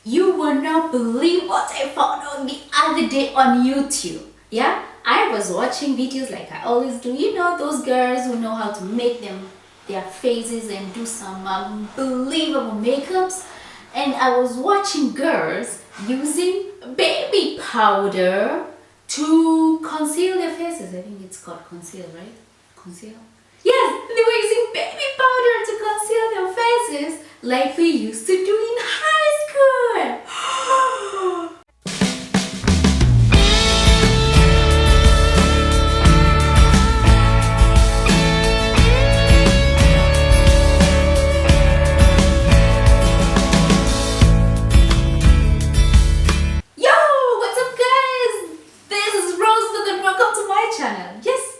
You will not believe what I found out the other day on YouTube. Yeah, I was watching videos like I always do. You know, those girls who know how to make their faces and do some unbelievable makeups. And I was watching girls using baby powder to conceal their faces. I think it's called conceal, right? Conceal? Yes, they were using baby powder to conceal their faces like we used to do in high school. Yo, what's up guys? This is Rose and welcome to my channel. Yes,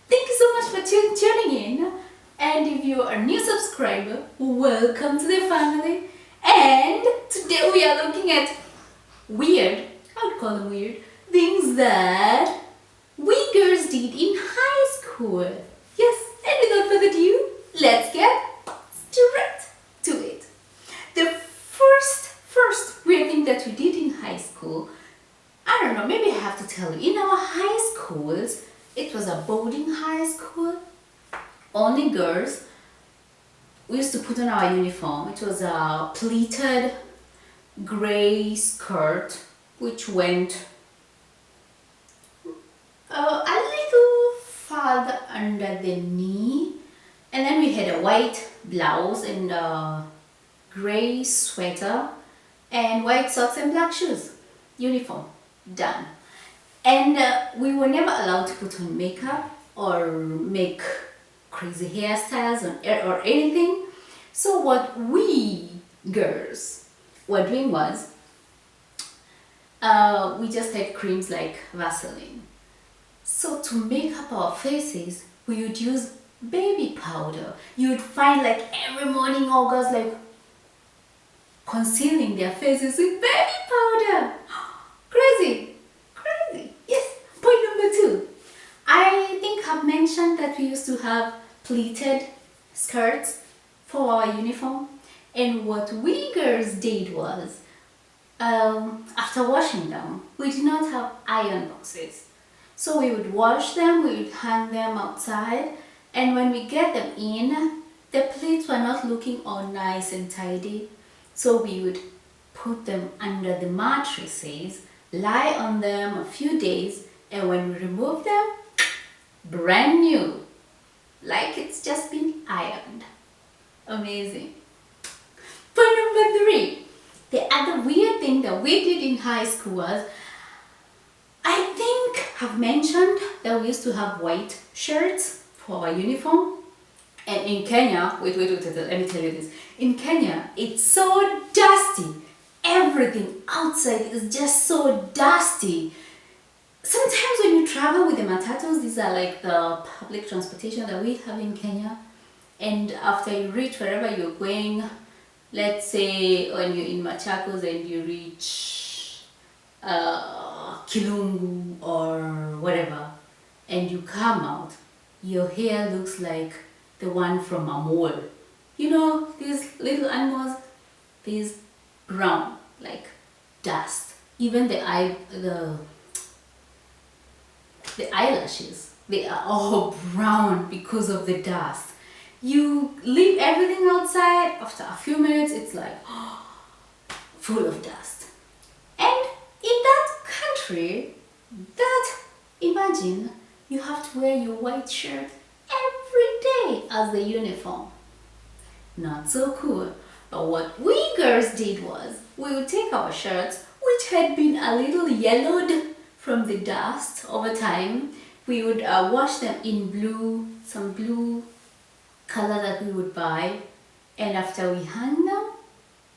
thank you so much for tuning in. And if you are a new subscriber, welcome to the family. And today we are looking at weird, I would call them weird, things that we girls did in high school. Yes, and without further ado, let's get straight to it. The first weird thing that we did in high school, I don't know, maybe I have to tell you, in our high schools, it was a boarding high school, only girls. We used to put on our uniform. It was a pleated gray skirt which went a little farther under the knee, and then we had a white blouse and a gray sweater and white socks and black shoes. Uniform done. And we were never allowed to put on makeup or make crazy hairstyles or anything. So what we girls were doing was we just had creams like Vaseline. So to make up our faces, we would use baby powder. You would find like every morning all girls like concealing their faces with baby powder. Crazy, crazy. Yes. Point number 2. I think I've mentioned that we used to have pleated skirts for our uniform, and what we girls did was after washing them, we did not have iron boxes, so we would wash them, we would hang them outside, and when we get them in, the pleats were not looking all nice and tidy, so we would put them under the mattresses, lie on them a few days, and when we remove them, brand new, like it's just been ironed. Amazing. Point number 3. The other weird thing that we did in high school was, I think I've mentioned that we used to have white shirts for our uniform. And in Kenya, wait, let me tell you this. In Kenya, it's so dusty. Everything outside is just so dusty. Sometimes when you travel with the matatus, these are like the public transportation that we have in Kenya, and after you reach wherever you're going, let's say when you're in Machakos and you reach Kilungu or whatever, and you come out, your hair looks like the one from a mole. You know, these little animals, these brown, like dust. Even the eyelashes, they are all brown because of the dust. You leave everything outside, after a few minutes it's like full of dust. And in that country, imagine you have to wear your white shirt every day as the uniform. Not so cool. But what we girls did was, we would take our shirts, which had been a little yellowed from the dust over time, we would wash them in some blue color that we would buy, and after we hang them,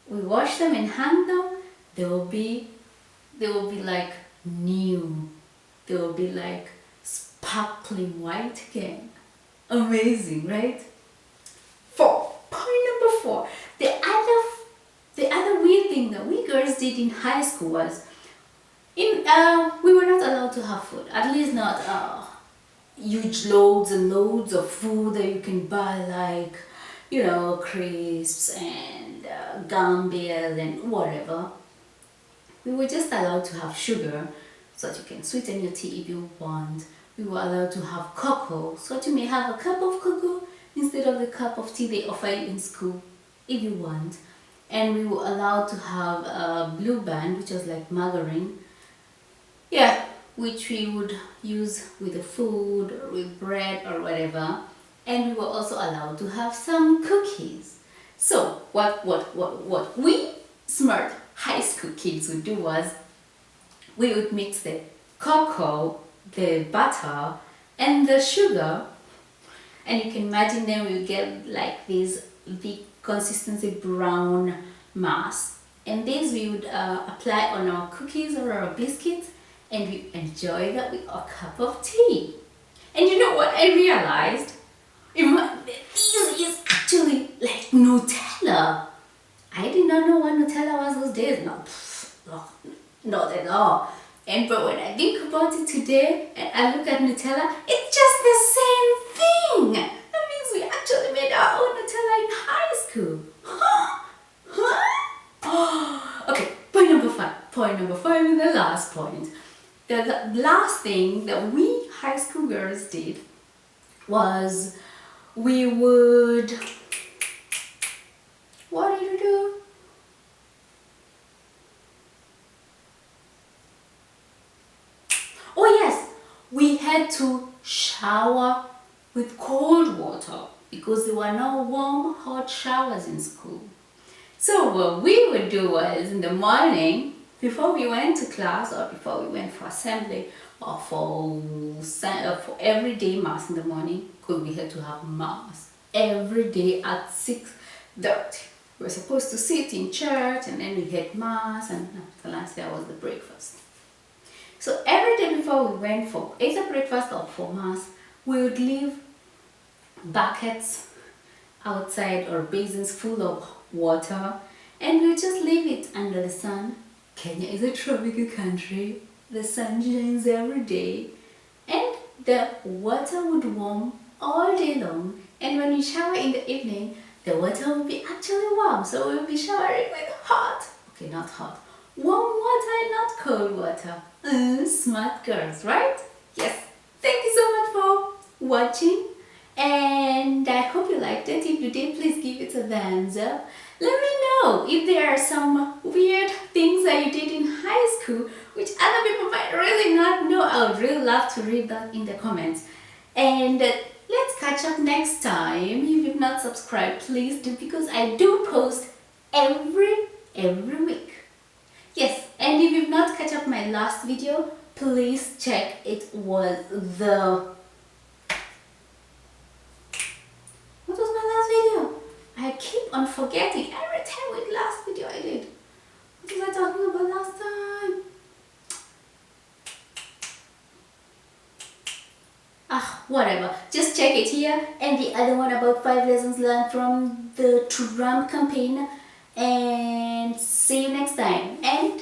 we wash them and hang them, they will be like new. They will be like sparkling white again. Amazing, right? Point number 4. The other weird thing that we girls did in high school was, we were not allowed to have food, at least not huge loads and loads of food that you can buy, like, you know, crisps and gumballs and whatever. we were just allowed to have sugar so that you can sweeten your tea if you want. We were allowed to have cocoa so that you may have a cup of cocoa instead of the cup of tea they offer you in school if you want. And we were allowed to have a blue band, which was like margarine, yeah, which we would use with the food or with bread or whatever. And we were also allowed to have some cookies. So what we smart high school kids would do was we would mix the cocoa, the butter, and the sugar, and you can imagine then we would get like this big consistency brown mass, and this we would apply on our cookies or our biscuits, and we enjoy that with a cup of tea. And you know what I realized? This is actually like Nutella. I did not know what Nutella was those days. No, not at all. But when I think about it today and I look at Nutella, it's just the same thing. That means we actually made our own Nutella in high school. Okay, point number 5. Point number 5 is the last point. The last thing that we high school girls did was we would... What did you do? Oh yes, we had to shower with cold water because there were no warm, hot showers in school. So what we would do was in the morning, before we went to class or before we went for assembly or for everyday mass in the morning, because we had to have mass every day at 6:30. We were supposed to sit in church and then we had mass, and after lunch there was the breakfast. So every day before we went for either breakfast or for mass, we would leave buckets outside or basins full of water, and we would just leave it under the sun. Kenya is a tropical country. The sun shines every day and the water would warm all day long, and when we shower in the evening, the water will be actually warm, so we'll be showering with not hot, warm water and not cold water. Smart girls, right? Yes. Thank you so much for watching, and I hope you liked it. If you did, please give it a thumbs up. Let me know if there are some weird things that you did in high school which other people might really not know. I would really love to read that in the comments. And let's catch up next time. If you've not subscribed, please do, because I do post every week. Yes, and if you've not catch up my last video, please check. It was the... What was my last video? I keep on forgetting every time with last video I did. What was I talking about last time? Whatever. Just check it here, and the other one about 5 lessons learned from the Trump campaign. And see you next time. And